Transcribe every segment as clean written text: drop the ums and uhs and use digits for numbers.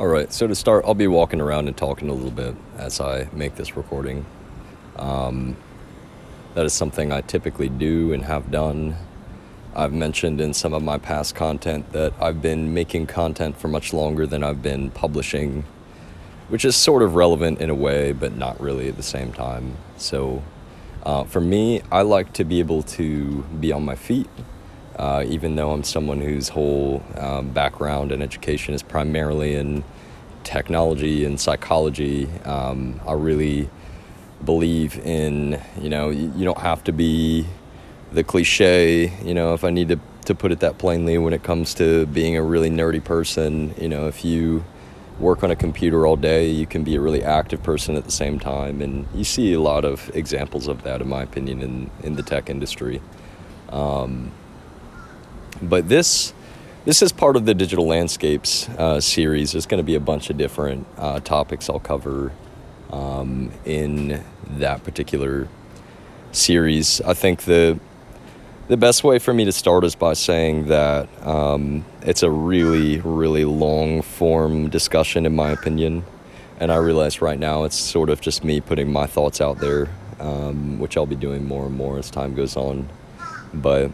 All right, so to start, I'll be walking around and talking a little bit as I make this recording. Um, that is something I typically do and have done. I've mentioned in some of my past content that I've been making content for much longer than I've been publishing, which is sort of relevant in a way, but not really at the same time. So for me, I like to be able to be on my feet. Even though I'm someone whose whole background and education is primarily in technology and psychology, I really believe in, you don't have to be the cliche, if I need to put it that plainly when it comes to being a really nerdy person. If you work on a computer all day, you can be a really active person at the same time. And you see a lot of examples of that, in my opinion, in the tech industry. But this is part of the Digital Landscapes series. There's going to be a bunch of different topics I'll cover in that particular series. I think the best way for me to start is by saying that it's a really, really long form discussion, in my opinion. And I realize right now it's sort of just me putting my thoughts out there, which I'll be doing more and more as time goes on. But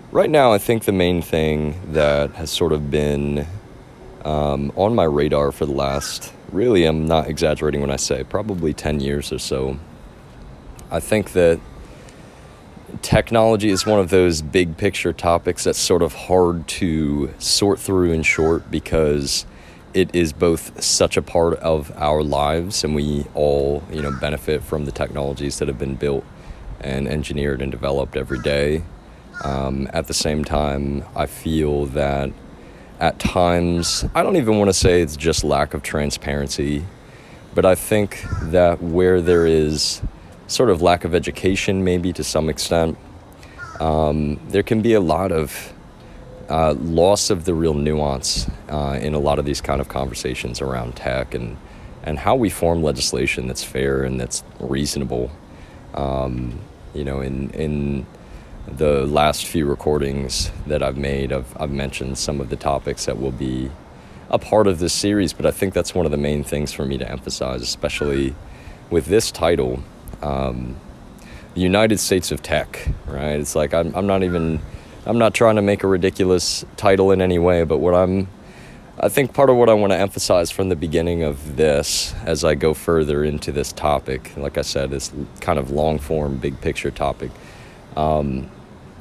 right now, I think the main thing that has sort of been on my radar for the last, really, I'm not exaggerating when I say, probably 10 years or so. I think that technology is one of those big picture topics that's sort of hard to sort through in short, because it is both such a part of our lives, and we all, benefit from the technologies that have been built and engineered and developed every day. At the same time, I feel that at times, I don't even want to say it's just lack of transparency, but I think that where there is sort of lack of education, maybe to some extent, there can be a lot of loss of the real nuance in a lot of these kind of conversations around tech and how we form legislation that's fair and that's reasonable. In the last few recordings that I've made, I've mentioned some of the topics that will be a part of this series, but I think that's one of the main things for me to emphasize, especially with this title, the United States of Tech, right? It's like I'm not trying to make a ridiculous title in any way, but I think part of what I want to emphasize from the beginning of this, as I go further into this topic, like I said, this kind of long form, big picture topic,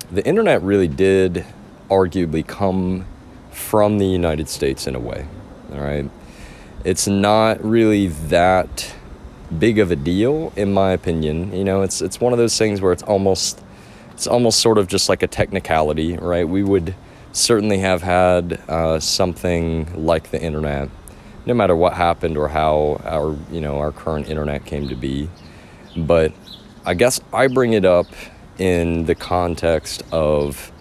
the internet really did arguably come from the United States in a way, all right? It's not really that big of a deal, in my opinion. It's one of those things where it's almost sort of just like a technicality, right? We would certainly have had something like the internet, no matter what happened or how our current internet came to be. But I guess I bring it up in the context of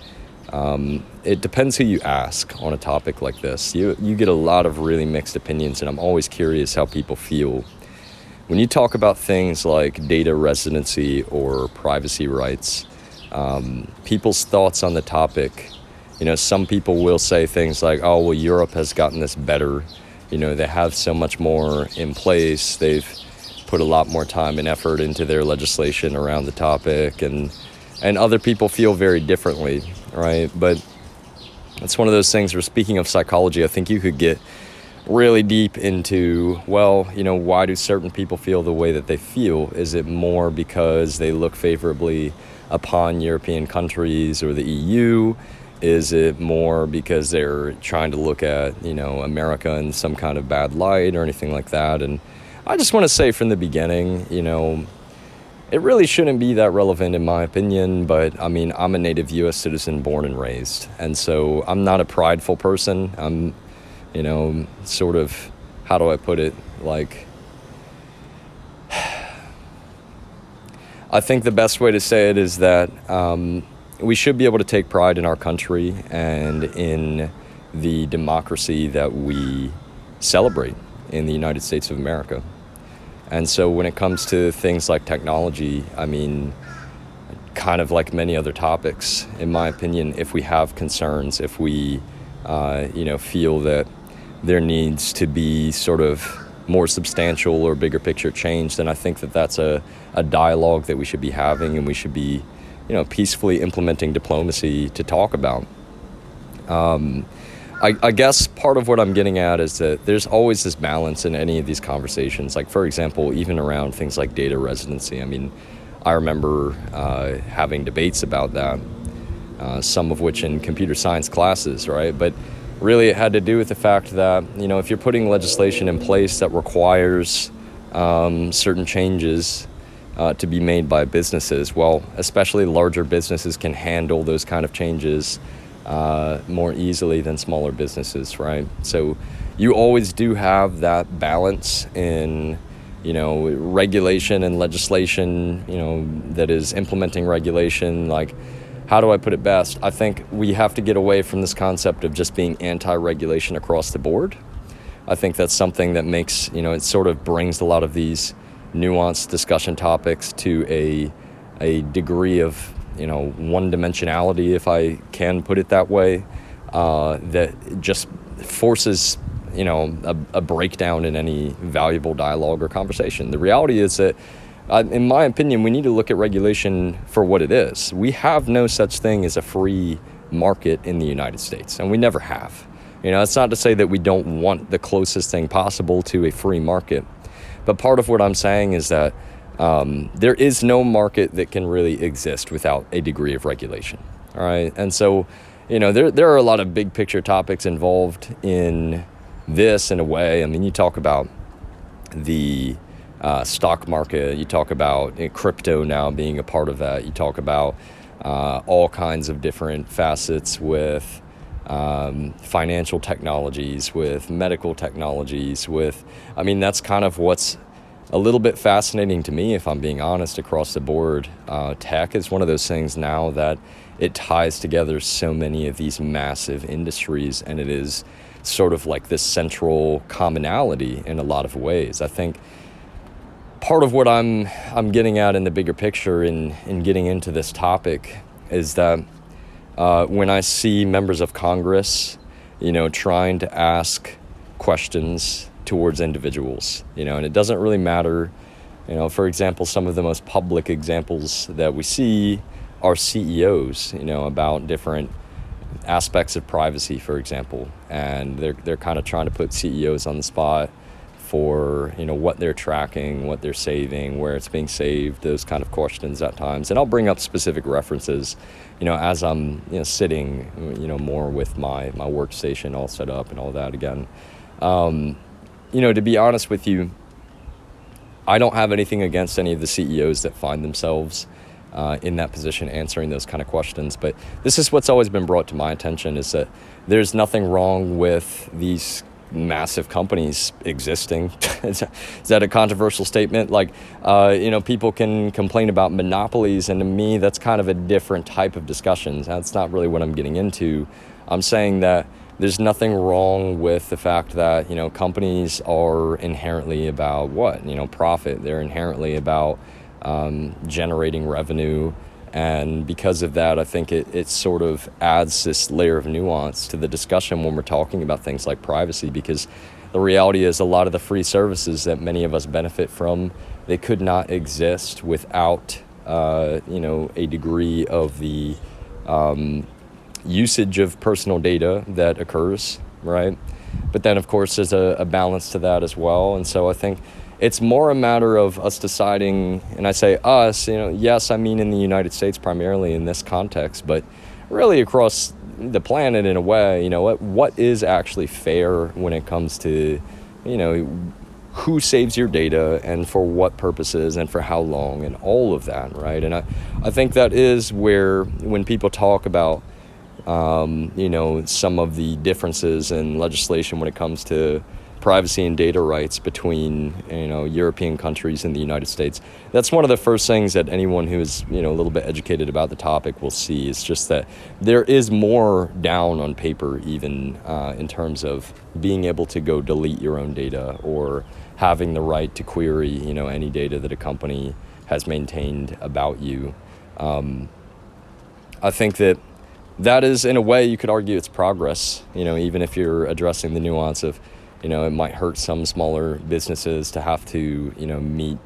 it depends who you ask on a topic like this. You get a lot of really mixed opinions, and I'm always curious how people feel. When you talk about things like data residency or privacy rights, people's thoughts on the topic, some people will say things like, oh, well, Europe has gotten this better. They have so much more in place. They've put a lot more time and effort into their legislation around the topic, and other people feel very differently, right? But it's one of those things where, speaking of psychology, I think you could get really deep into, why do certain people feel the way that they feel? Is it more because they look favorably upon European countries or the EU? Is it more because they're trying to look at, America in some kind of bad light or anything like that? And I just want to say from the beginning, it really shouldn't be that relevant in my opinion, but I mean, I'm a native U.S. citizen born and raised, and so I'm not a prideful person. I'm, sort of, how do I put it, like, I think the best way to say it is that we should be able to take pride in our country and in the democracy that we celebrate in the United States of America. And so when it comes to things like technology, I mean, kind of like many other topics, in my opinion, if we have concerns, if we, feel that there needs to be sort of more substantial or bigger picture change, then I think that that's a dialogue that we should be having, and we should be, peacefully implementing diplomacy to talk about. I guess part of what I'm getting at is that there's always this balance in any of these conversations. Like, for example, even around things like data residency. I mean, I remember having debates about that, some of which in computer science classes, right? But really it had to do with the fact that, if you're putting legislation in place that requires certain changes to be made by businesses, well, especially larger businesses can handle those kind of changes more easily than smaller businesses, right? So you always do have that balance in, regulation and legislation, that is implementing regulation. Like, how do I put it best? I think we have to get away from this concept of just being anti-regulation across the board. I think that's something that makes, it sort of brings a lot of these nuanced discussion topics to a degree of, one-dimensionality, if I can put it that way, that just forces, a breakdown in any valuable dialogue or conversation. The reality is that, in my opinion, we need to look at regulation for what it is. We have no such thing as a free market in the United States, and we never have. It's not to say that we don't want the closest thing possible to a free market, but part of what I'm saying is that there is no market that can really exist without a degree of regulation, all right? And so, there are a lot of big picture topics involved in this in a way. I mean, you talk about the stock market, you talk about crypto now being a part of that, you talk about all kinds of different facets with financial technologies, with medical technologies, that's kind of what's a little bit fascinating to me, if I'm being honest, across the board. Tech is one of those things now that it ties together so many of these massive industries, and it is sort of like this central commonality in a lot of ways. I think part of what I'm getting at in the bigger picture in getting into this topic is that when I see members of Congress, trying to ask questions towards individuals, and it doesn't really matter, for example, some of the most public examples that we see are CEOs, about different aspects of privacy, for example, and they're kind of trying to put CEOs on the spot for, what they're tracking, what they're saving, where it's being saved, those kind of questions at times. And I'll bring up specific references, as I'm, sitting, more with my workstation all set up and all that again. To be honest with you, I don't have anything against any of the CEOs that find themselves in that position answering those kind of questions. But this is what's always been brought to my attention, is that there's nothing wrong with these massive companies existing. Is that a controversial statement? Like, people can complain about monopolies, and to me, that's kind of a different type of discussion. That's not really what I'm getting into. I'm saying that there's nothing wrong with the fact that, companies are inherently about what? Profit. They're inherently about generating revenue. And because of that, I think it sort of adds this layer of nuance to the discussion when we're talking about things like privacy, because the reality is a lot of the free services that many of us benefit from, they could not exist without, a degree of the usage of personal data that occurs, right? But then, of course, there's a balance to that as well. And so I think it's more a matter of us deciding, and I say us, yes, I mean in the United States primarily in this context, but really across the planet in a way, what is actually fair when it comes to, who saves your data and for what purposes and for how long and all of that, right? And I think that is where, when people talk about, some of the differences in legislation when it comes to privacy and data rights between, European countries and the United States. That's one of the first things that anyone who is, a little bit educated about the topic will see. It's just that there is more down on paper, even in terms of being able to go delete your own data, or having the right to query, any data that a company has maintained about you. I think that is, in a way, you could argue it's progress, even if you're addressing the nuance of, it might hurt some smaller businesses to have to, meet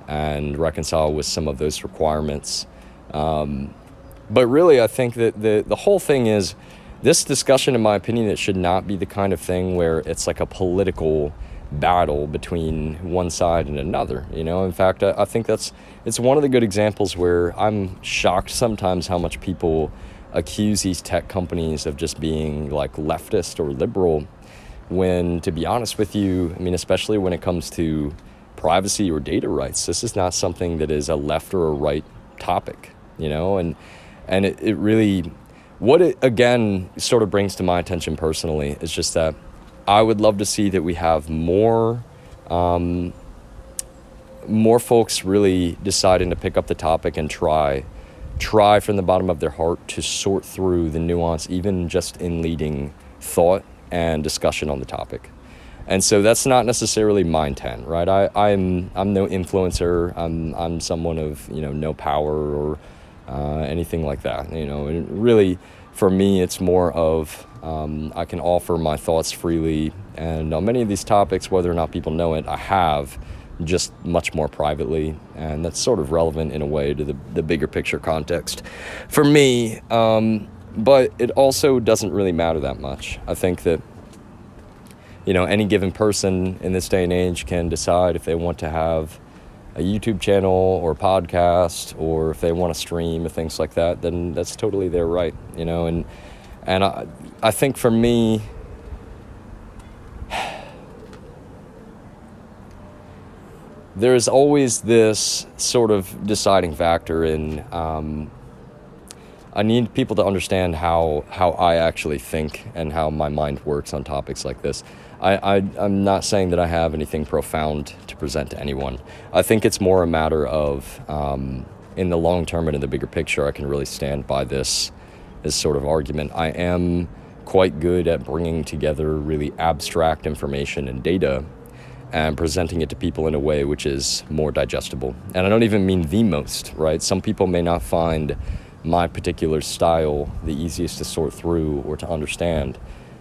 and reconcile with some of those requirements. But really, I think that the whole thing is this discussion, in my opinion, it should not be the kind of thing where it's like a political battle between one side and another. In fact, I think it's one of the good examples where I'm shocked sometimes how much people accuse these tech companies of just being like leftist or liberal, when, to be honest with you, especially when it comes to privacy or data rights, this is not something that is a left or a right topic, and it really, what it again sort of brings to my attention personally is just that I would love to see that we have more folks really deciding to pick up the topic and try from the bottom of their heart to sort through the nuance, even just in leading thought and discussion on the topic. And so that's not necessarily my intent, right? I'm no influencer. I'm someone of no power or anything like that. And really, for me, it's more of I can offer my thoughts freely, and on many of these topics, whether or not people know it, I have just much more privately, and that's sort of relevant in a way to the bigger picture context for me. But it also doesn't really matter that much. I think that any given person in this day and age can decide if they want to have a YouTube channel or a podcast, or if they want to stream or things like that, then that's totally their right, and I think for me, there's always this sort of deciding factor in I need people to understand how I actually think and how my mind works on topics like this. I'm not saying that I have anything profound to present to anyone. I think it's more a matter of, in the long term and in the bigger picture, I can really stand by this sort of argument. I am quite good at bringing together really abstract information and data and presenting it to people in a way which is more digestible. And I don't even mean the most, right? Some people may not find my particular style the easiest to sort through or to understand.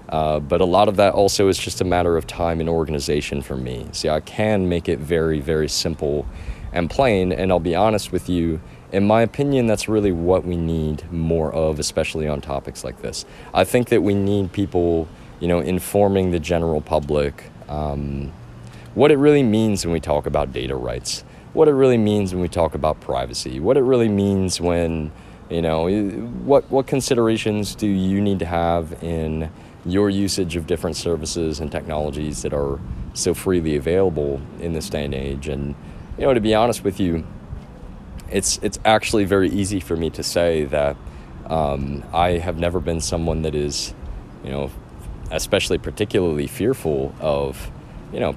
But a lot of that also is just a matter of time and organization for me. See, I can make it very, very simple and plain, and I'll be honest with you, in my opinion, that's really what we need more of, especially on topics like this. I think that we need people, informing the general public what it really means when we talk about data rights, what it really means when we talk about privacy, what it really means when, what considerations do you need to have in your usage of different services and technologies that are so freely available in this day and age. And, to be honest with you, it's actually very easy for me to say that I have never been someone that is, especially particularly fearful of,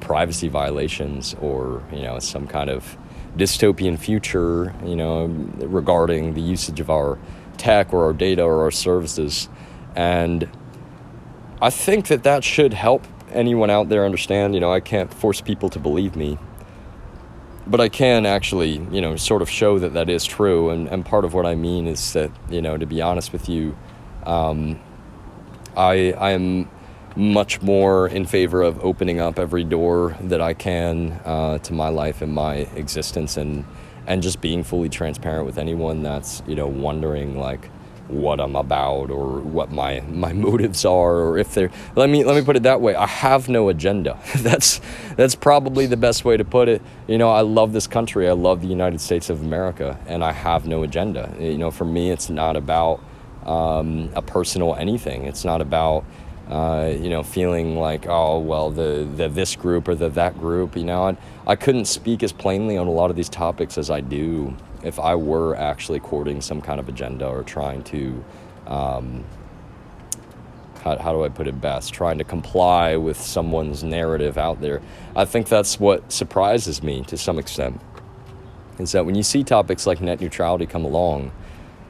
privacy violations or, some kind of dystopian future, regarding the usage of our tech or our data or our services. And I think that should help anyone out there understand. I can't force people to believe me, but I can actually, sort of show that is true. And part of what I mean is that, to be honest with you, I am much more in favor of opening up every door that I can to my life and my existence, and just being fully transparent with anyone that's, wondering like what I'm about or what my motives are, or if they're, let me put it that way. I have no agenda. That's probably the best way to put it. I love this country. I love the United States of America, and I have no agenda. For me, it's not about a personal anything. It's not about feeling like, oh, well, the this group or that group, I couldn't speak as plainly on a lot of these topics as I do if I were actually courting some kind of agenda or trying to, how do I put it best, trying to comply with someone's narrative out there. I think that's what surprises me to some extent, is that when you see topics like net neutrality come along,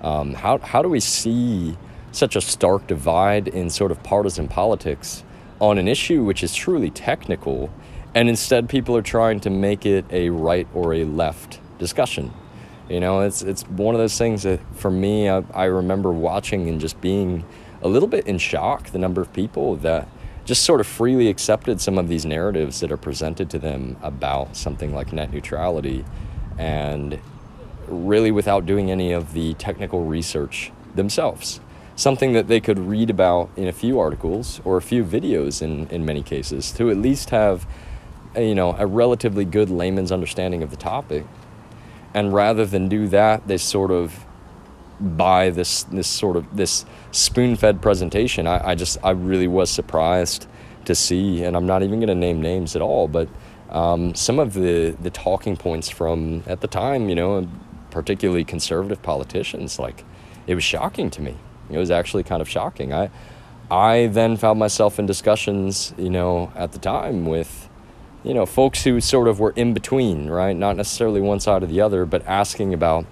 how do we see such a stark divide in sort of partisan politics on an issue which is truly technical, and instead people are trying to make it a right or a left discussion. It's one of those things that for me, I remember watching and just being a little bit in shock, the number of people that just sort of freely accepted some of these narratives that are presented to them about something like net neutrality, and really without doing any of the technical research themselves. Something that they could read about in a few articles or a few videos in many cases, to at least have a relatively good layman's understanding of the topic. And rather than do that, they sort of buy this spoon-fed presentation. I really was surprised to see, and I'm not even going to name names at all, but some of the talking points from, at the time, particularly conservative politicians, like, it was shocking to me. It was actually kind of shocking. I then found myself in discussions, at the time with, folks who sort of were in between, right? Not necessarily one side or the other, but asking about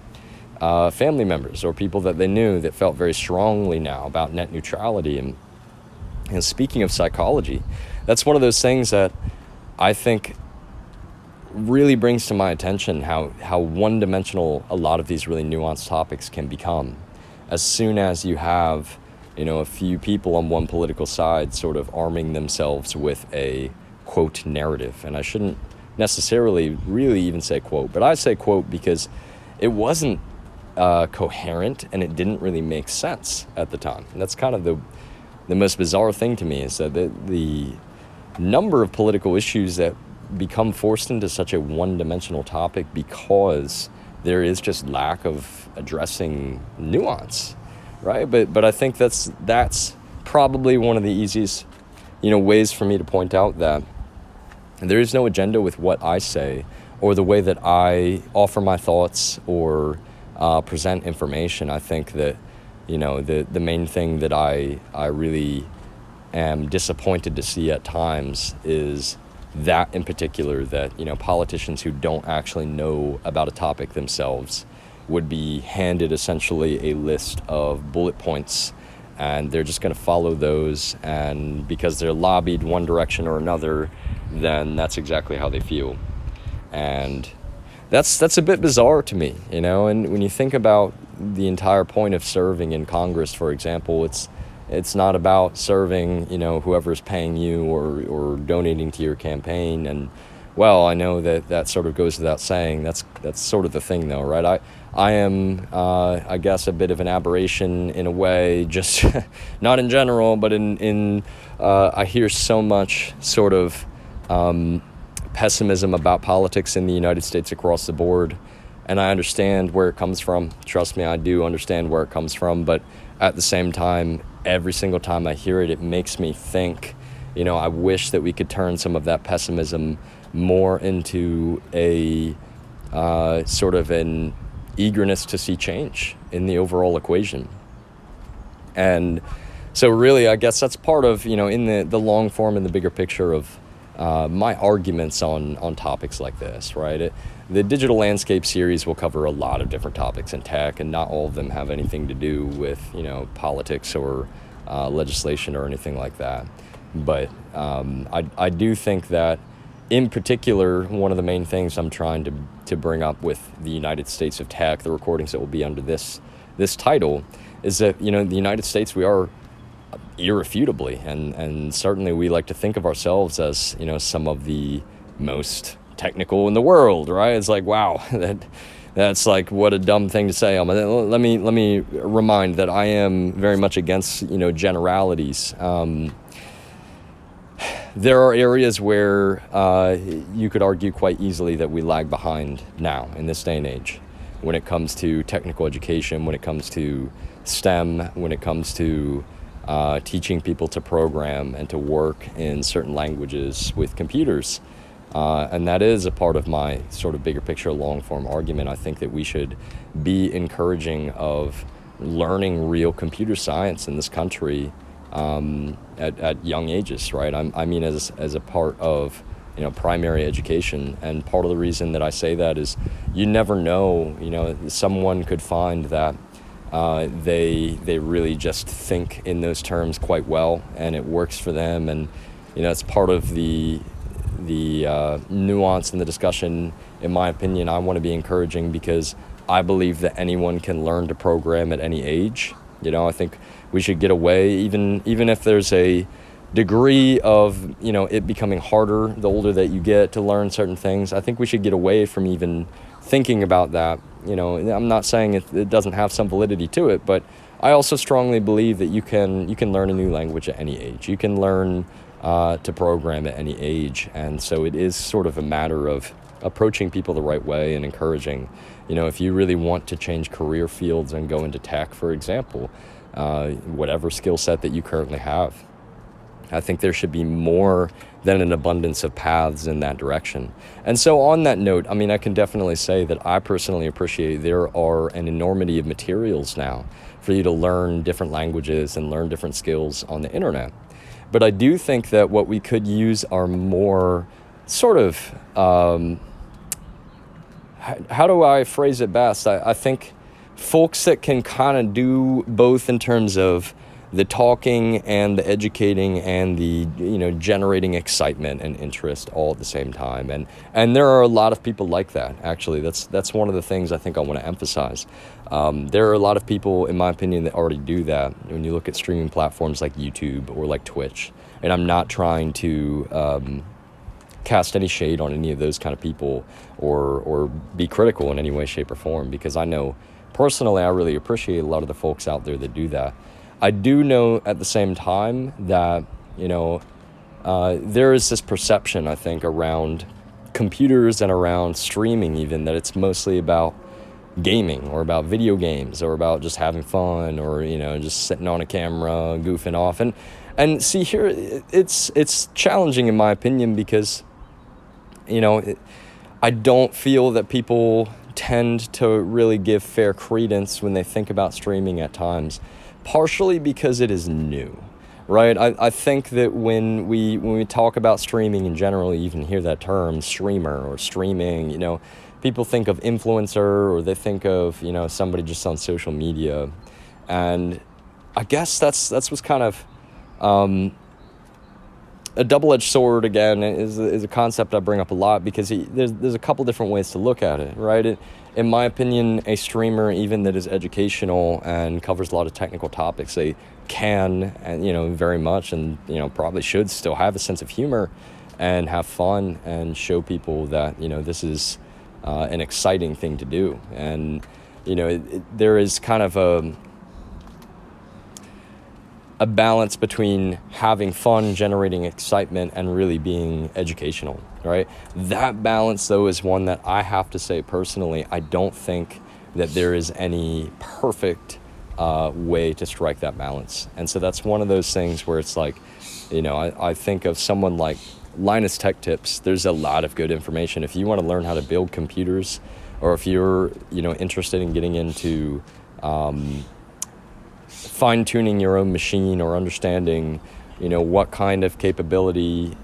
family members or people that they knew that felt very strongly now about net neutrality. And speaking of psychology, that's one of those things that I think really brings to my attention how one-dimensional a lot of these really nuanced topics can become. As soon as you have, a few people on one political side sort of arming themselves with a, quote, narrative. And I shouldn't necessarily really even say quote, but I say quote because it wasn't coherent and it didn't really make sense at the time. And that's kind of the most bizarre thing to me, is that the number of political issues that become forced into such a one-dimensional topic because there is just lack of addressing nuance, right? But I think that's probably one of the easiest, ways for me to point out that there is no agenda with what I say or the way that I offer my thoughts or present information. I think that, the main thing that I really am disappointed to see at times is that in particular, that, politicians who don't actually know about a topic themselves would be handed essentially a list of bullet points, and they're just going to follow those, and because they're lobbied one direction or another, then that's exactly how they feel. And that's a bit bizarre to me, and when you think about the entire point of serving in Congress, for example, it's not about serving, whoever's paying you or donating to your campaign. And, well, I know that sort of goes without saying. That's sort of the thing, though, right? I am, I guess, a bit of an aberration in a way, just not in general, but in I hear so much sort of pessimism about politics in the United States across the board. And I understand where it comes from. Trust me, I do understand where it comes from. But at the same time, every single time I hear it, it makes me think, I wish that we could turn some of that pessimism more into a sort of an eagerness to see change in the overall equation. And so really, I guess that's part of, in the long form and the bigger picture of my arguments on topics like this, right? The Digital Landscape series will cover a lot of different topics in tech, and not all of them have anything to do with, politics or legislation or anything like that. But I do think that, in particular, one of the main things I'm trying to bring up with the United States of Tech, the recordings that will be under this title, is that, the United States, we are irrefutably, and certainly we like to think of ourselves as, some of the most technical in the world, right? It's like, wow, that's like, what a dumb thing to say. Let me remind that I am very much against, generalities. There are areas where you could argue quite easily that we lag behind now in this day and age when it comes to technical education, when it comes to STEM, when it comes to teaching people to program and to work in certain languages with computers. And that is a part of my sort of bigger picture, long-form argument. I think that we should be encouraging of learning real computer science in this country at young ages, right? I mean, as a part of, primary education. And part of the reason that I say that is you never know, someone could find that they really just think in those terms quite well, and it works for them. And, it's part of the nuance in the discussion. In my opinion, I want to be encouraging because I believe that anyone can learn to program at any age. I think we should get away, even if there's a degree of, it becoming harder the older that you get to learn certain things. I think we should get away from even thinking about that. I'm not saying it doesn't have some validity to it, but I also strongly believe that you can learn a new language at any age. You can learn to program at any age. And so it is sort of a matter of approaching people the right way and encouraging, if you really want to change career fields and go into tech, for example, whatever skill set that you currently have. I think there should be more than an abundance of paths in that direction. And so on that note, I can definitely say that I personally appreciate there are an enormity of materials now for you to learn different languages and learn different skills on the internet. But I do think that what we could use are more sort of, how do I phrase it best? I think folks that can kind of do both in terms of the talking and the educating and the generating excitement and interest all at the same time, and there are a lot of people like that. Actually, that's one of the things I think I want to emphasize. There are a lot of people, in my opinion, that already do that. When you look at streaming platforms like YouTube or like Twitch, and I'm not trying to cast any shade on any of those kind of people or be critical in any way, shape, or form, because I know personally I really appreciate a lot of the folks out there that do that. I do know at the same time that, there is this perception, I think, around computers and around streaming even, that it's mostly about gaming or about video games or about just having fun or, just sitting on a camera, goofing off. And see here, it's challenging in my opinion because, I don't feel that people tend to really give fair credence when they think about streaming at times. Partially because it is new, right? I think that when we talk about streaming in general, you even hear that term streamer or streaming, people think of influencer or they think of, somebody just on social media. And I guess that's what's kind of a double-edged sword, again, is a concept I bring up a lot because there's a couple different ways to look at it, right? In my opinion, a streamer, even that is educational and covers a lot of technical topics, they can, and very much, and probably should still have a sense of humor and have fun and show people that this is an exciting thing to do. And there is kind of a balance between having fun, generating excitement, and really being educational, right? That balance, though, is one that I have to say personally, I don't think that there is any perfect way to strike that balance. And so that's one of those things where it's like, I think of someone like Linus Tech Tips. There's a lot of good information. If you want to learn how to build computers, or if you're, interested in getting into fine-tuning your own machine or understanding, what kind of capability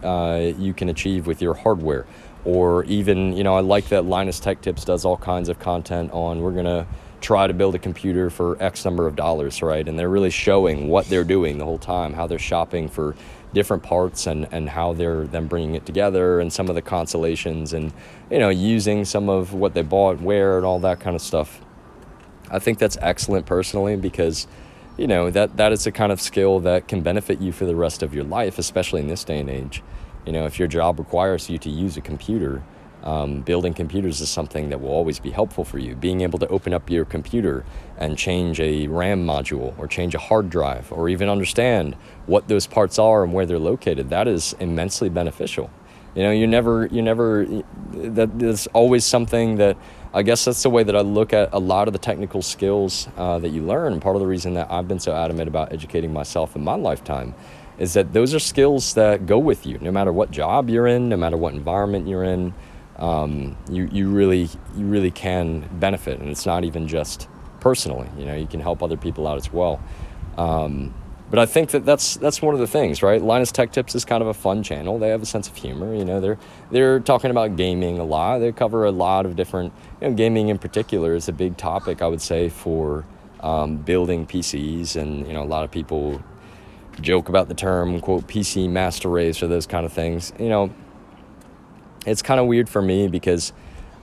you can achieve with your hardware. Or even, I like that Linus Tech Tips does all kinds of content on, we're going to try to build a computer for X number of dollars, right? And they're really showing what they're doing the whole time, how they're shopping for different parts and how they're then bringing it together and some of the consolations and, using some of what they bought, where, and all that kind of stuff. I think that's excellent personally because that is a kind of skill that can benefit you for the rest of your life, especially in this day and age. If your job requires you to use a computer, building computers is something that will always be helpful for you. Being able to open up your computer and change a RAM module or change a hard drive or even understand what those parts are and where they're located, that is immensely beneficial. That's always something that, I guess that's the way that I look at a lot of the technical skills that you learn. And part of the reason that I've been so adamant about educating myself in my lifetime is that those are skills that go with you, no matter what job you're in, no matter what environment you're in. You really can benefit, and it's not even just personally. You can help other people out as well. But I think that's one of the things, right? Linus Tech Tips is kind of a fun channel. They have a sense of humor. They're talking about gaming a lot. They cover a lot of different, gaming in particular is a big topic, I would say, for building PCs. And, a lot of people joke about the term, quote, PC master race or those kind of things. It's kind of weird for me because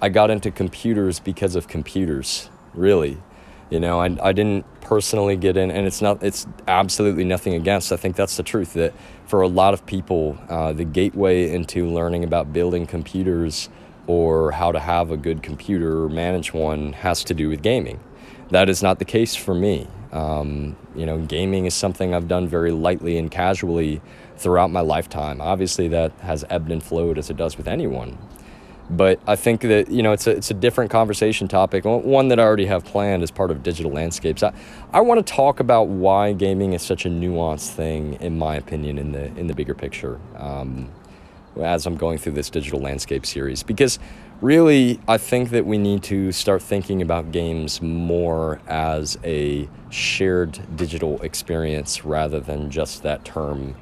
I got into computers because of computers, really. I didn't personally get in, and it's absolutely nothing against. I think that's the truth, that for a lot of people, the gateway into learning about building computers or how to have a good computer or manage one has to do with gaming. That is not the case for me. Gaming is something I've done very lightly and casually throughout my lifetime. Obviously, that has ebbed and flowed as it does with anyone. But I think that, it's a different conversation topic, one that I already have planned as part of Digital Landscapes. I want to talk about why gaming is such a nuanced thing, in my opinion, in the bigger picture, as I'm going through this Digital Landscape series. Because really, I think that we need to start thinking about games more as a shared digital experience rather than just that term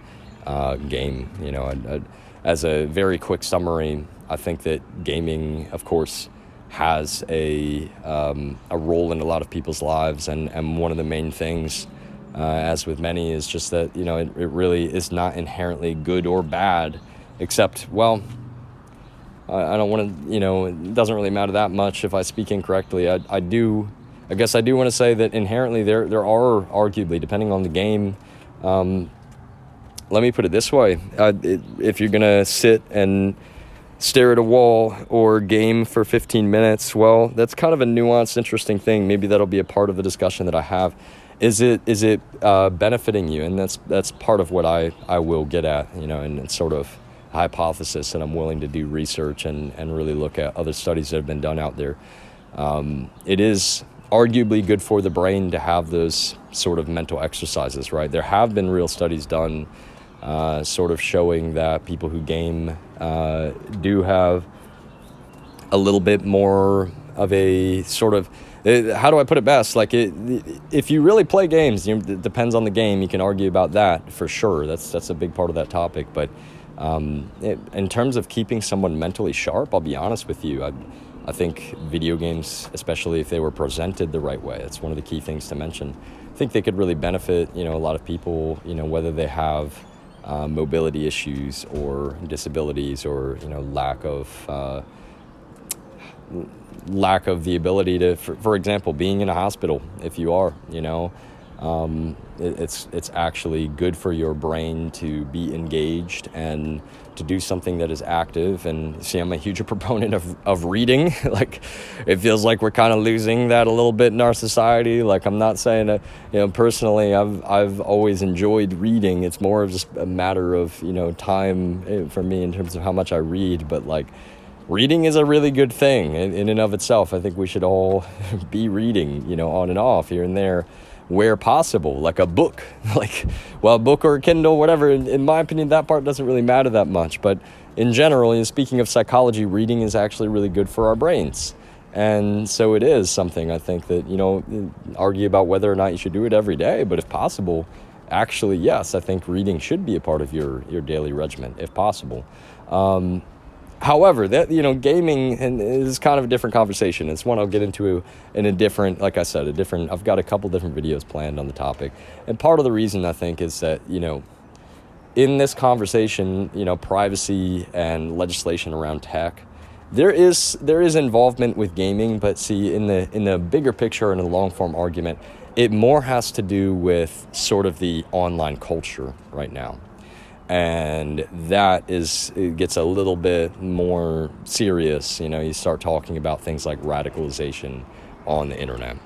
game. As a very quick summary, I think that gaming, of course, has a role in a lot of people's lives, and one of the main things, as with many, is just that it really is not inherently good or bad, except, well, I don't want to, it doesn't really matter that much if I speak incorrectly. I guess I do want to say that inherently there are, arguably, depending on the game, let me put it this way. If you're going to sit and stare at a wall or game for 15 minutes, well, that's kind of a nuanced, interesting thing. Maybe that'll be a part of the discussion that I have. Is it benefiting you? And that's part of what I will get at, and it's sort of hypothesis, and I'm willing to do research and really look at other studies that have been done out there. It is arguably good for the brain to have those sort of mental exercises, right? There have been real studies done sort of showing that people who game do have a little bit more of a sort of, how do I put it best? Like, if you really play games, it depends on the game. You can argue about that for sure. That's a big part of that topic. But in terms of keeping someone mentally sharp, I'll be honest with you, I think video games, especially if they were presented the right way, that's one of the key things to mention. I think they could really benefit, a lot of people, whether they have mobility issues or disabilities or, lack of the ability to, for example, being in a hospital. If you are, it's actually good for your brain to be engaged and to do something that is active. And see, I'm a huge proponent of reading. Like, it feels like we're kind of losing that a little bit in our society. Like, I'm not saying that, personally, I've always enjoyed reading. It's more of just a matter of, time for me in terms of how much I read. But like, reading is a really good thing in and of itself. I think we should all be reading, on and off, here and there, where possible, like a book, a book or a Kindle, whatever. In my opinion, that part doesn't really matter that much. But in general, and speaking of psychology, reading is actually really good for our brains. And so it is something I think that, argue about whether or not you should do it every day. But if possible, actually, yes, I think reading should be a part of your daily regimen, if possible. However, that, gaming is kind of a different conversation. It's one I'll get into in a different, like I said, I've got a couple different videos planned on the topic. And part of the reason, I think, is that, in this conversation, privacy and legislation around tech, there is involvement with gaming, but see, in the bigger picture and in the long form argument, it more has to do with sort of the online culture right now. And that it gets a little bit more serious. You start talking about things like radicalization on the internet.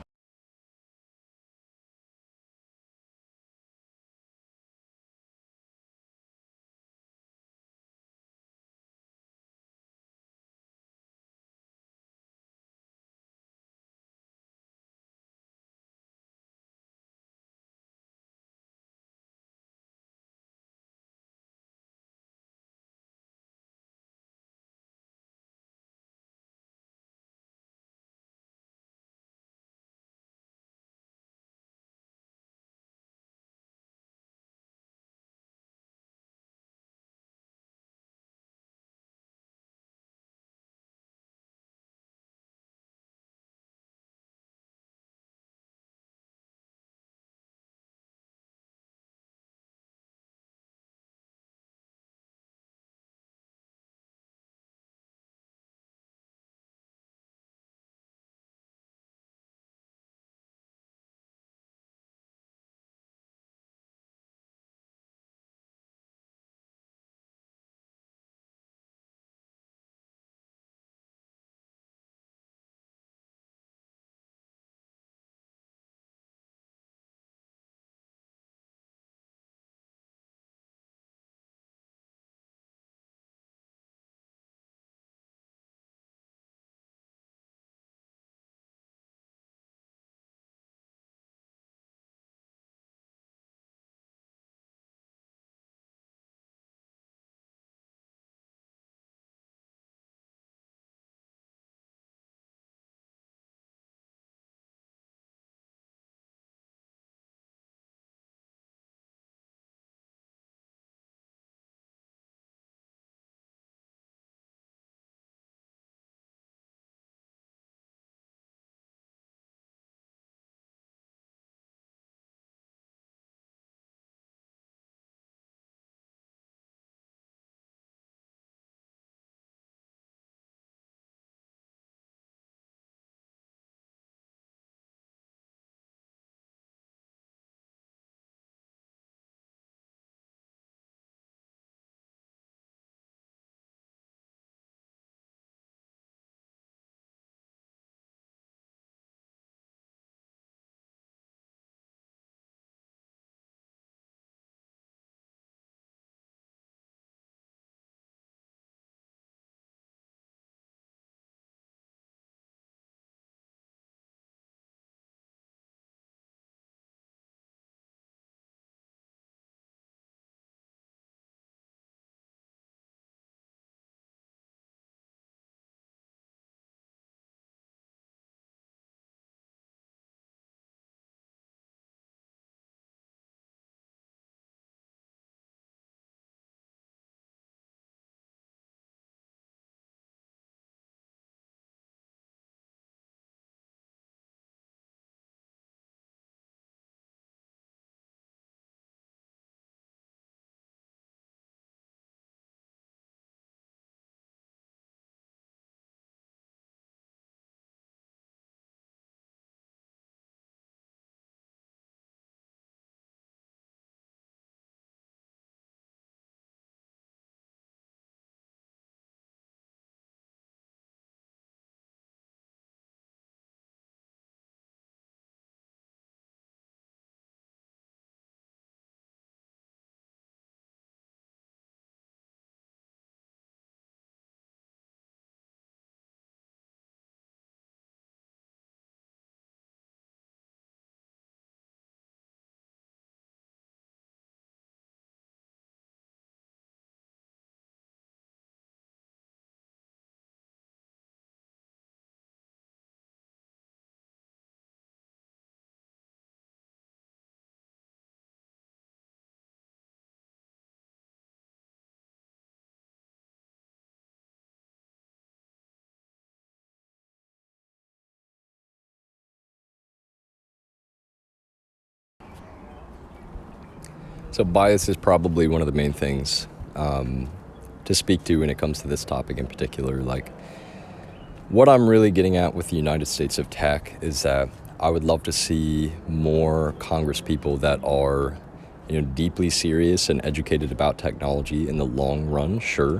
So bias is probably one of the main things to speak to when it comes to this topic in particular. Like, what I'm really getting at with the United States of Tech is that I would love to see more Congress people that are, deeply serious and educated about technology in the long run, sure.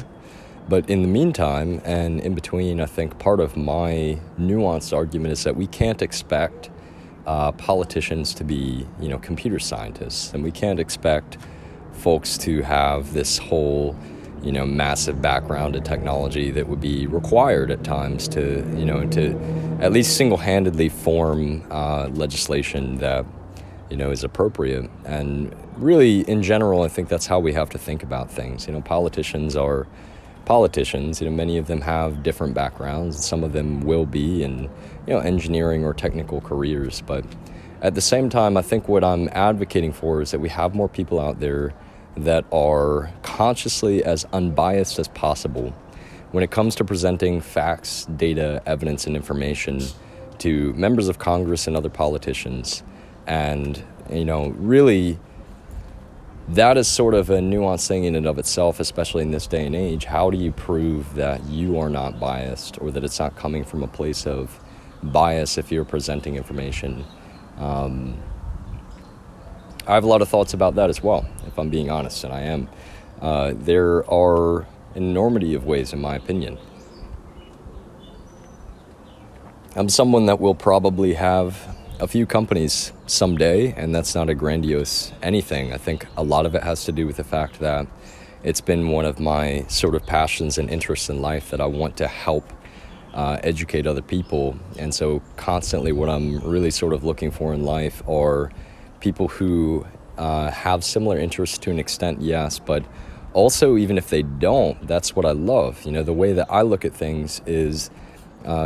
But in the meantime and in between, I think part of my nuanced argument is that we can't expect politicians to be, computer scientists, and we can't expect folks to have this whole, massive background in technology that would be required at times to, to at least single-handedly form legislation that, is appropriate. And really, in general, I think that's how we have to think about things. Politicians are politicians. Many of them have different backgrounds. Some of them will be in, engineering or technical careers. But at the same time, I think what I'm advocating for is that we have more people out there that are consciously as unbiased as possible when it comes to presenting facts, data, evidence, and information to members of Congress and other politicians. And, really, that is sort of a nuanced thing in and of itself, especially in this day and age. How do you prove that you are not biased, or that it's not coming from a place of bias if you're presenting information? I have a lot of thoughts about that as well, if I'm being honest, and I am. There are an enormity of ways, in my opinion. I'm someone that will probably have a few companies someday, and that's not a grandiose anything. I think a lot of it has to do with the fact that it's been one of my sort of passions and interests in life that I want to help educate other people. And so constantly what I'm really sort of looking for in life are people who have similar interests to an extent, yes, but also even if they don't, that's what I love. The way that I look at things is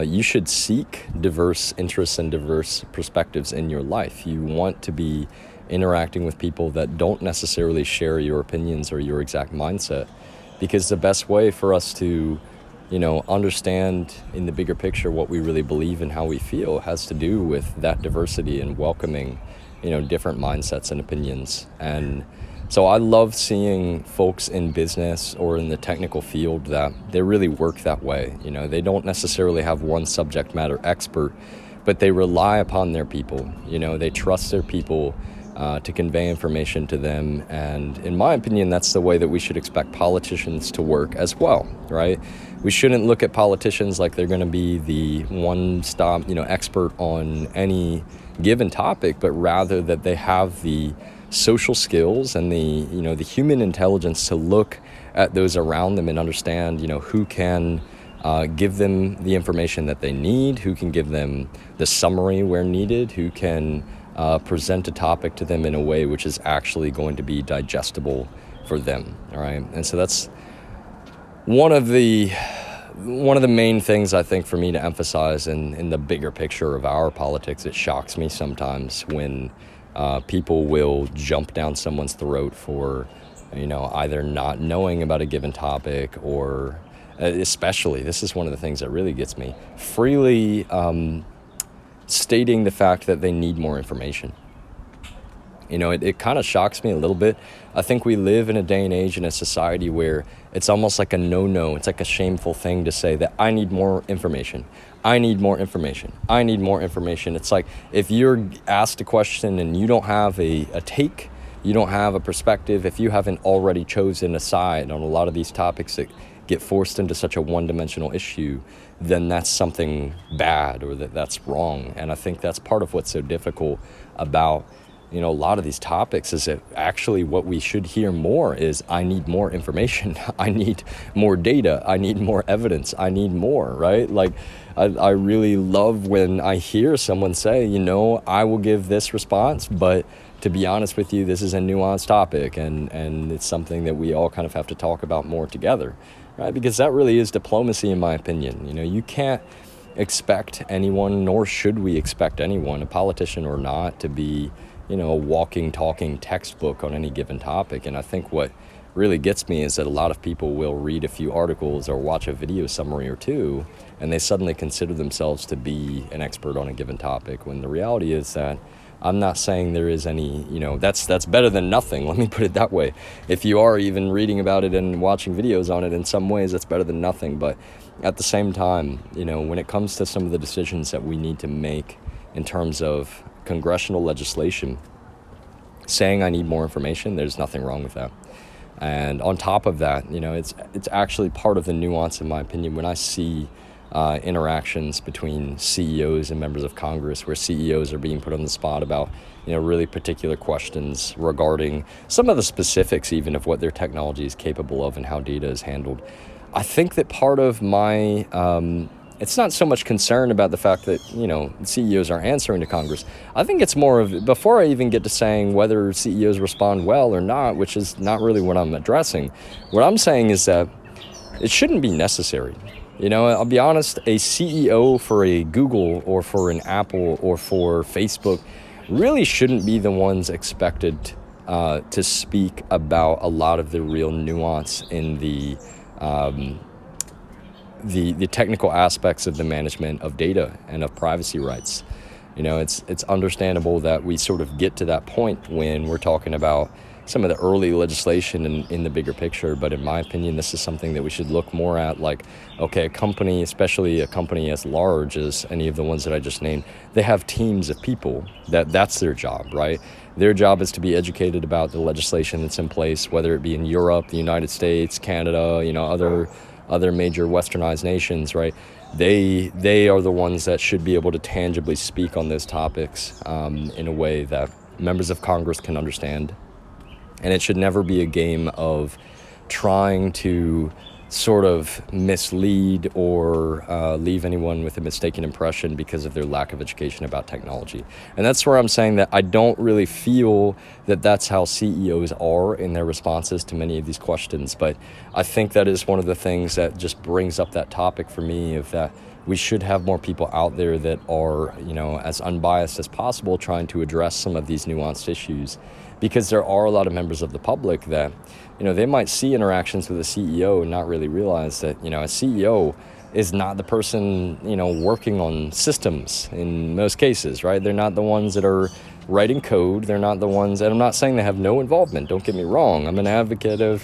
you should seek diverse interests and diverse perspectives in your life. You want to be interacting with people that don't necessarily share your opinions or your exact mindset, because the best way for us to, understand in the bigger picture what we really believe and how we feel has to do with that diversity and welcoming, different mindsets and opinions. And so I love seeing folks in business or in the technical field that they really work that way. They don't necessarily have one subject matter expert, but they rely upon their people. They trust their people to convey information to them. And in my opinion, that's the way that we should expect politicians to work as well, right? We shouldn't look at politicians like they're going to be the one-stop, expert on any given topic, but rather that they have the social skills and the the human intelligence to look at those around them and understand who can give them the information that they need, who can give them the summary where needed, who can present a topic to them in a way which is actually going to be digestible for them. All right, and so that's one of the main things I think for me to emphasize in the bigger picture of our politics. It shocks me sometimes when people will jump down someone's throat for, either not knowing about a given topic or, especially, this is one of the things that really gets me, freely stating the fact that they need more information. It kind of shocks me a little bit. I think we live in a day and age in a society where it's almost like a no-no. It's like a shameful thing to say that I need more information. I need more information. I need more information. It's like if you're asked a question and you don't have a take, you don't have a perspective, if you haven't already chosen a side on a lot of these topics that get forced into such a one-dimensional issue, then that's something bad or that's wrong. And I think that's part of what's so difficult about a lot of these topics is that actually what we should hear more is I need more information. I need more data. I need more evidence. I need more, right? Like I really love when I hear someone say, I will give this response, but to be honest with you, this is a nuanced topic and it's something that we all kind of have to talk about more together, right? Because that really is diplomacy in my opinion. You can't expect anyone, nor should we expect anyone, a politician or not, to be a walking, talking textbook on any given topic. And I think what really gets me is that a lot of people will read a few articles or watch a video summary or two, and they suddenly consider themselves to be an expert on a given topic, when the reality is that I'm not saying there is any, that's better than nothing. Let me put it that way. If you are even reading about it and watching videos on it, in some ways that's better than nothing. But at the same time, when it comes to some of the decisions that we need to make in terms of congressional legislation, saying I need more information, there's nothing wrong with that. And on top of that, it's actually part of the nuance, in my opinion, when I see interactions between CEOs and members of Congress, where CEOs are being put on the spot about, really particular questions regarding some of the specifics even of what their technology is capable of and how data is handled. I think that part of my, it's not so much concern about the fact that, CEOs are answering to Congress. I think it's more of, before I even get to saying whether CEOs respond well or not, which is not really what I'm addressing, what I'm saying is that it shouldn't be necessary. I'll be honest, a CEO for a Google or for an Apple or for Facebook really shouldn't be the ones expected to speak about a lot of the real nuance in the technical aspects of the management of data and of privacy rights. It's understandable that we sort of get to that point when we're talking about some of the early legislation in the bigger picture, but in my opinion, this is something that we should look more at. Like, okay, a company, especially a company as large as any of the ones that I just named, they have teams of people that's their job, right? Their job is to be educated about the legislation that's in place, whether it be in Europe, the United States, Canada, other major westernized nations, right? They are the ones that should be able to tangibly speak on those topics in a way that members of Congress can understand. And it should never be a game of trying to sort of mislead or leave anyone with a mistaken impression because of their lack of education about technology. And that's where I'm saying that I don't really feel that that's how CEOs are in their responses to many of these questions. But I think that is one of the things that just brings up that topic for me, of that we should have more people out there that are, as unbiased as possible, trying to address some of these nuanced issues. Because there are a lot of members of the public that, they might see interactions with a CEO and not really realize that, a CEO is not the person, working on systems in most cases, right? They're not the ones that are writing code. They're not the ones, and I'm not saying they have no involvement. Don't get me wrong. I'm an advocate of,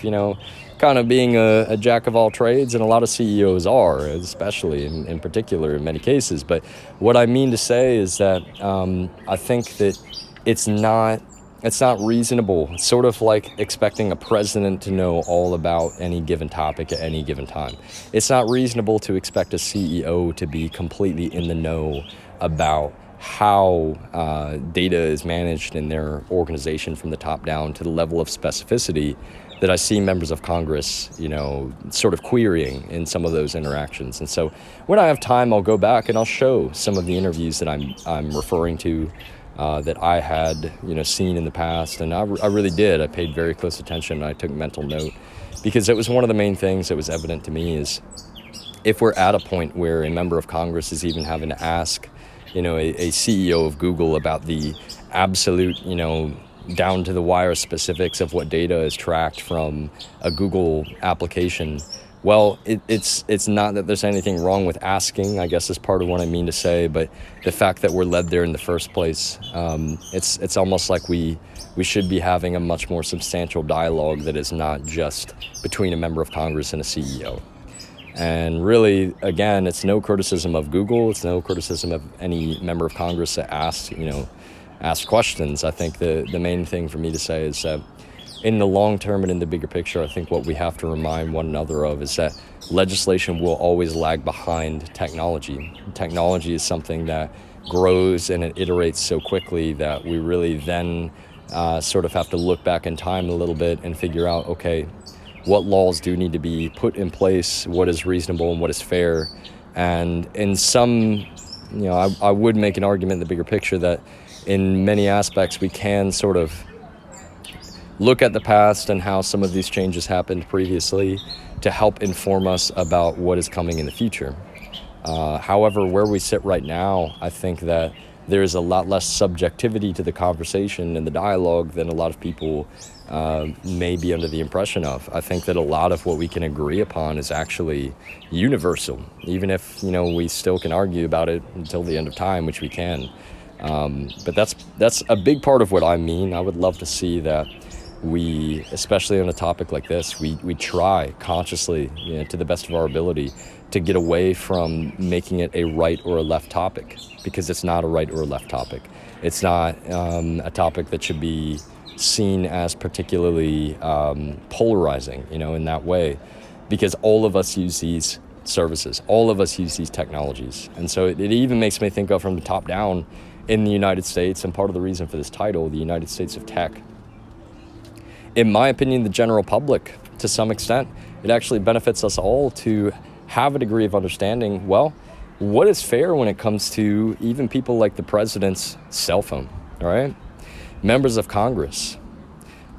kind of being a jack of all trades, and a lot of CEOs are, especially in particular in many cases. But what I mean to say is that I think that it's not reasonable, sort of like expecting a president to know all about any given topic at any given time. It's not reasonable to expect a CEO to be completely in the know about how data is managed in their organization from the top down to the level of specificity that I see members of Congress, sort of querying in some of those interactions. And so when I have time, I'll go back and I'll show some of the interviews that I'm referring to, that I had, seen in the past. And I really did. I paid very close attention, and I took mental note, because it was one of the main things that was evident to me is, if we're at a point where a member of Congress is even having to ask, a CEO of Google about the absolute, down to the wire specifics of what data is tracked from a Google application, well, it's not that there's anything wrong with asking, I guess is part of what I mean to say, but the fact that we're led there in the first place, it's almost like we should be having a much more substantial dialogue that is not just between a member of Congress and a CEO. And really, again, it's no criticism of Google, it's no criticism of any member of Congress that ask questions. I think the main thing for me to say is that in the long term and in the bigger picture, I think what we have to remind one another of is that legislation will always lag behind technology. Technology is something that grows and it iterates so quickly that we really then sort of have to look back in time a little bit and figure out, okay, what laws do need to be put in place, what is reasonable and what is fair. And in some, I would make an argument in the bigger picture that in many aspects we can sort of look at the past and how some of these changes happened previously to help inform us about what is coming in the future. However, where we sit right now, I think that there is a lot less subjectivity to the conversation and the dialogue than a lot of people may be under the impression of. I think that a lot of what we can agree upon is actually universal, even if, we still can argue about it until the end of time, which we can. But that's a big part of what I mean. I would love to see that we, especially on a topic like this, we try consciously, to the best of our ability, to get away from making it a right or a left topic, because it's not a right or a left topic. It's not a topic that should be seen as particularly polarizing, in that way, because all of us use these services, all of us use these technologies. And so it even makes me think of from the top down in the United States, and part of the reason for this title, the United States of Tech. In my opinion, the general public, to some extent, it actually benefits us all to have a degree of understanding, well, what is fair when it comes to even people like the president's cell phone, all right? Members of Congress,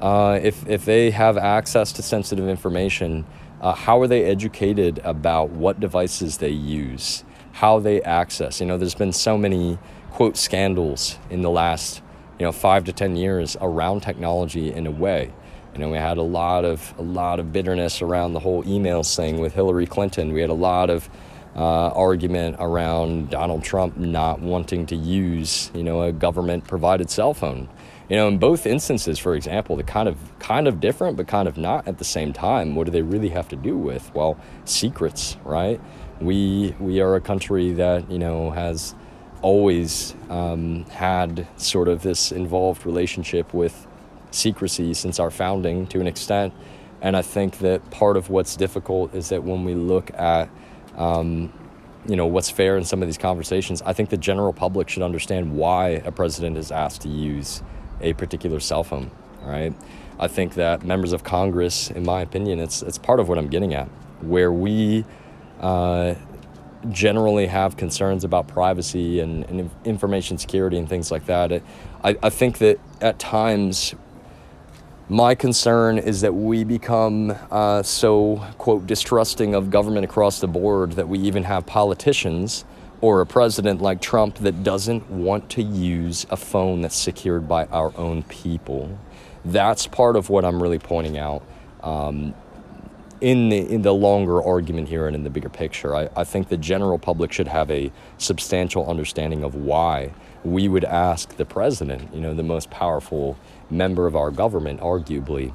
if they have access to sensitive information, how are they educated about what devices they use, how they access? There's been so many, quote, scandals in the last, 5 to 10 years around technology in a way. We had a lot of bitterness around the whole emails thing with Hillary Clinton. We had a lot of argument around Donald Trump not wanting to use, a government-provided cell phone. In both instances, for example, they're kind of different, but kind of not at the same time. What do they really have to do with? Well, secrets, right? We are a country that, has always had sort of this involved relationship with secrecy since our founding to an extent. And I think that part of what's difficult is that when we look at what's fair in some of these conversations, I think the general public should understand why a president is asked to use a particular cell phone, right? I think that members of Congress, in my opinion, it's part of what I'm getting at, where we generally have concerns about privacy and information security and things like that. I think that at times my concern is that we become so, quote, distrusting of government across the board that we even have politicians or a president like Trump that doesn't want to use a phone that's secured by our own people. That's part of what I'm really pointing out in the longer argument here and in the bigger picture. I think the general public should have a substantial understanding of why we would ask the president, the most powerful member of our government, arguably,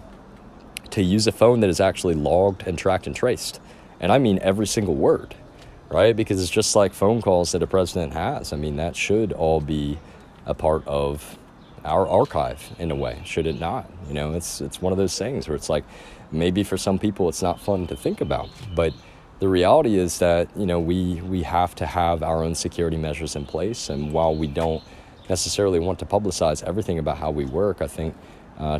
to use a phone that is actually logged and tracked and traced. And I mean every single word, right? Because it's just like phone calls that a president has. I mean, that should all be a part of our archive in a way, should it not? It's one of those things where it's like, maybe for some people it's not fun to think about, but the reality is that, we have to have our own security measures in place. And while we don't necessarily want to publicize everything about how we work, I think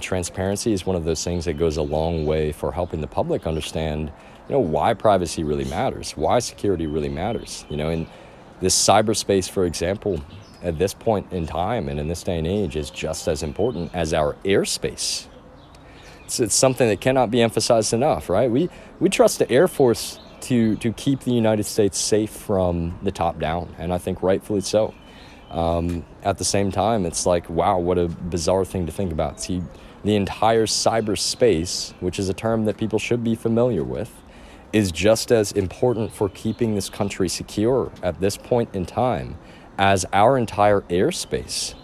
transparency is one of those things that goes a long way for helping the public understand, why privacy really matters, why security really matters. In this cyberspace, for example, at this point in time and in this day and age is just as important as our airspace. It's something that cannot be emphasized enough, right? We trust the Air Force to keep the United States safe from the top down, and I think rightfully so. At the same time, it's like, wow, what a bizarre thing to think about. See, the entire cyberspace, which is a term that people should be familiar with, is just as important for keeping this country secure at this point in time as our entire airspace.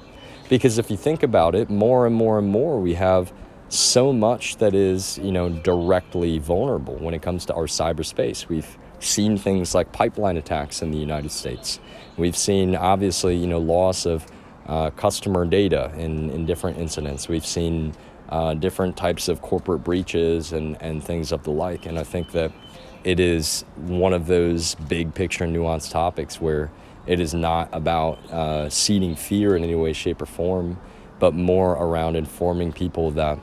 Because if you think about it, more and more and more, we have so much that is, directly vulnerable when it comes to our cyberspace. We've seen things like pipeline attacks in the United States. We've seen, obviously, loss of customer data in different incidents. We've seen different types of corporate breaches and things of the like. And I think that it is one of those big picture nuanced topics where it is not about seeding fear in any way, shape, or form, but more around informing people that,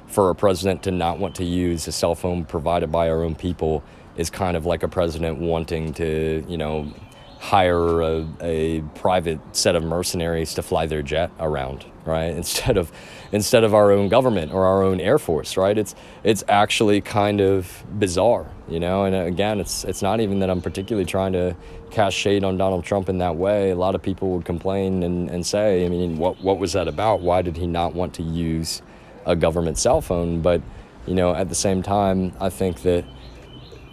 for a president to not want to use a cell phone provided by our own people is kind of like a president wanting to, hire a private set of mercenaries to fly their jet around, right? Instead of our own government or our own Air Force, right? It's actually kind of bizarre, and again, it's not even that I'm particularly trying to cast shade on Donald Trump in that way. A lot of people would complain and say, I mean, what was that about? Why did he not want to use a government cell phone? But, at the same time, I think that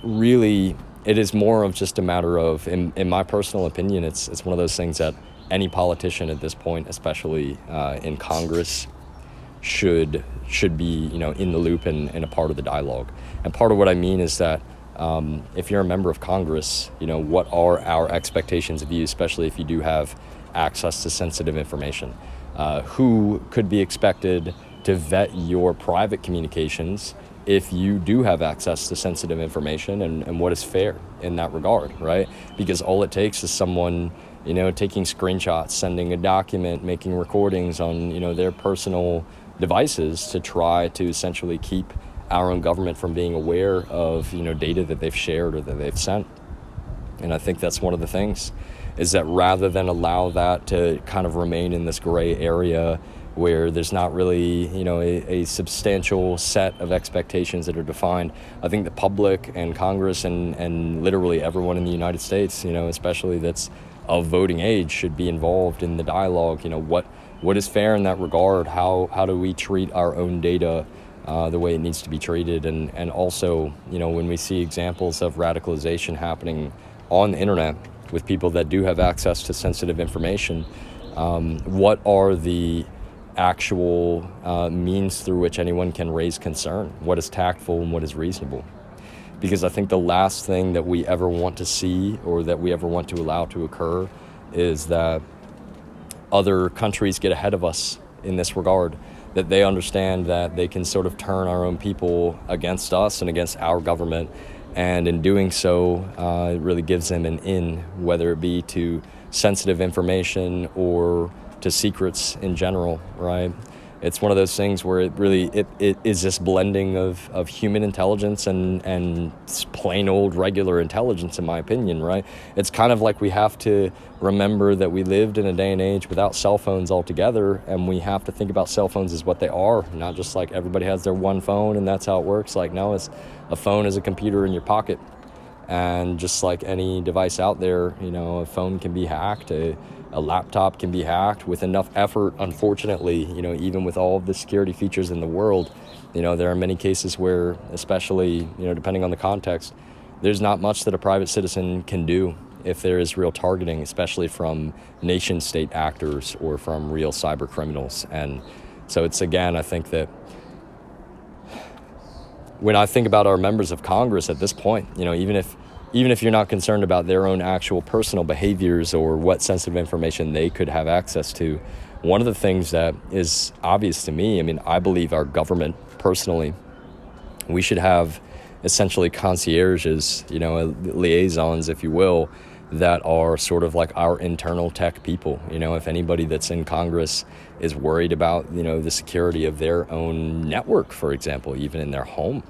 really it is more of just a matter of, in my personal opinion, it's one of those things that any politician at this point, especially in Congress, should be, in the loop and a part of the dialogue. And part of what I mean is that if you're a member of Congress, what are our expectations of you, especially if you do have access to sensitive information? Who could be expected to vet your private communications if you do have access to sensitive information, and what is fair in that regard, right? Because all it takes is someone, taking screenshots, sending a document, making recordings on, their personal devices to try to essentially keep our own government from being aware of, data that they've shared or that they've sent. And I think that's one of the things, is that rather than allow that to kind of remain in this gray area where there's not really, a substantial set of expectations that are defined, I think the public and Congress and literally everyone in the United States, especially that's of voting age, should be involved in the dialogue. What is fair in that regard? How do we treat our own data the way it needs to be treated? And also, when we see examples of radicalization happening on the internet with people that do have access to sensitive information, what are the actual means through which anyone can raise concern? What is tactful and what is reasonable? Because I think the last thing that we ever want to see or that we ever want to allow to occur is that other countries get ahead of us in this regard, that they understand that they can sort of turn our own people against us and against our government, and in doing so, it really gives them an in, whether it be to sensitive information or to secrets in general, right? It's one of those things where it is this blending of human intelligence and plain old regular intelligence, in my opinion, right? It's kind of like we have to remember that we lived in a day and age without cell phones altogether, and we have to think about cell phones as what they are, not just like everybody has their one phone and that's how it works. Like, no, it's a phone is a computer in your pocket. And just like any device out there, a phone can be hacked, a laptop can be hacked with enough effort. Unfortunately, even with all of the security features in the world, there are many cases where, especially, depending on the context, there's not much that a private citizen can do if there is real targeting, especially from nation state actors or from real cyber criminals. And so it's, again, I think that when I think about our members of Congress at this point, even if you're not concerned about their own actual personal behaviors or what sensitive information they could have access to, one of the things that is obvious to me, I believe our government, personally, we should have essentially concierges, liaisons, if you will, that are sort of like our internal tech people. If anybody that's in Congress is worried about, the security of their own network, for example, even in their home,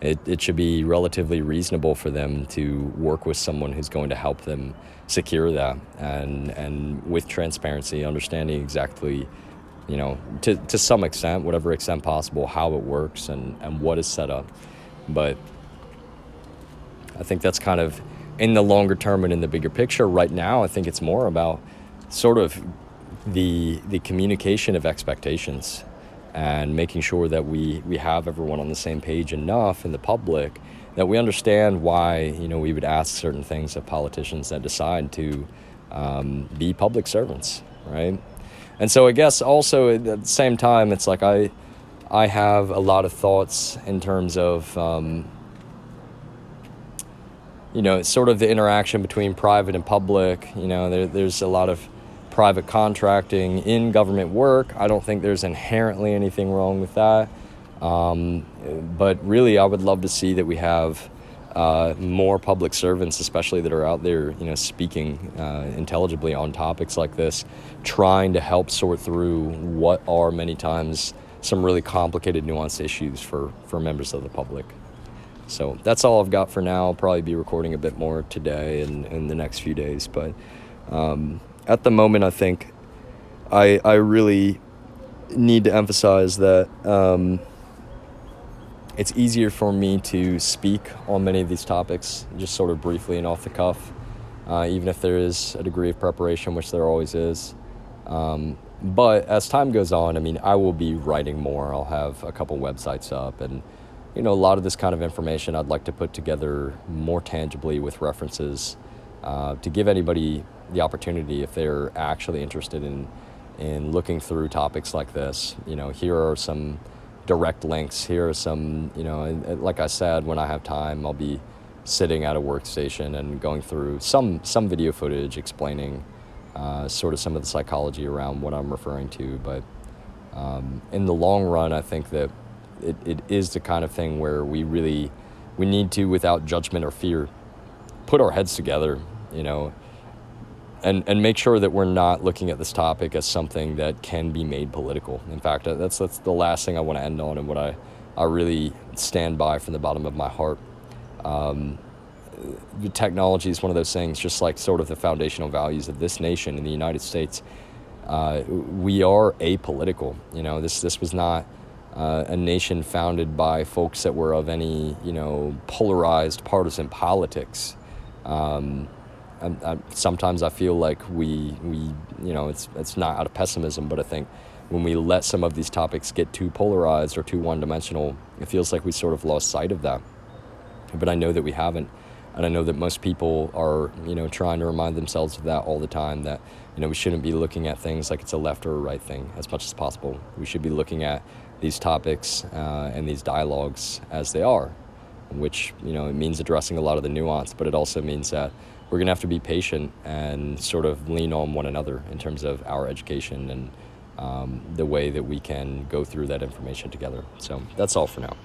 it should be relatively reasonable for them to work with someone who's going to help them secure that, and with transparency, understanding exactly, to some extent, whatever extent possible, how it works and what is set up. But I think that's kind of in the longer term and in the bigger picture. Right now, I think it's more about sort of the communication of expectations and making sure that we have everyone on the same page enough in the public that we understand why, we would ask certain things of politicians that decide to be public servants, right? And so I guess also at the same time, it's like I have a lot of thoughts in terms of, it's sort of the interaction between private and public. There's a lot of private contracting in government work. I don't think there's inherently anything wrong with that. But really, I would love to see that we have more public servants, especially that are out there, speaking intelligibly on topics like this, trying to help sort through what are many times some really complicated, nuanced issues for members of the public. So that's all I've got for now. I'll probably be recording a bit more today and in the next few days. But at the moment, I think I really need to emphasize that it's easier for me to speak on many of these topics just sort of briefly and off the cuff, even if there is a degree of preparation, which there always is. But as time goes on, I will be writing more. I'll have a couple websites up, and a lot of this kind of information I'd like to put together more tangibly with references to give anybody the opportunity, if they're actually interested in looking through topics like this. Here are some direct links. Here are some, and like I said, when I have time, I'll be sitting at a workstation and going through some video footage explaining sort of some of the psychology around what I'm referring to. But in the long run, I think that it is the kind of thing where we need to, without judgment or fear, put our heads together, and make sure that we're not looking at this topic as something that can be made political. In fact, that's the last thing I want to end on, and what I really stand by from the bottom of my heart. The technology is one of those things, just like sort of the foundational values of this nation in the United States. We are apolitical. This was not a nation founded by folks that were of any, polarized partisan politics. Sometimes I feel like we it's not out of pessimism, but I think when we let some of these topics get too polarized or too one-dimensional, it feels like we sort of lost sight of that. But I know that we haven't, and I know that most people are, trying to remind themselves of that all the time, that, we shouldn't be looking at things like it's a left or a right thing as much as possible. We should be looking at these topics and these dialogues as they are, which, it means addressing a lot of the nuance, but it also means that we're going to have to be patient and sort of lean on one another in terms of our education and the way that we can go through that information together. So that's all for now.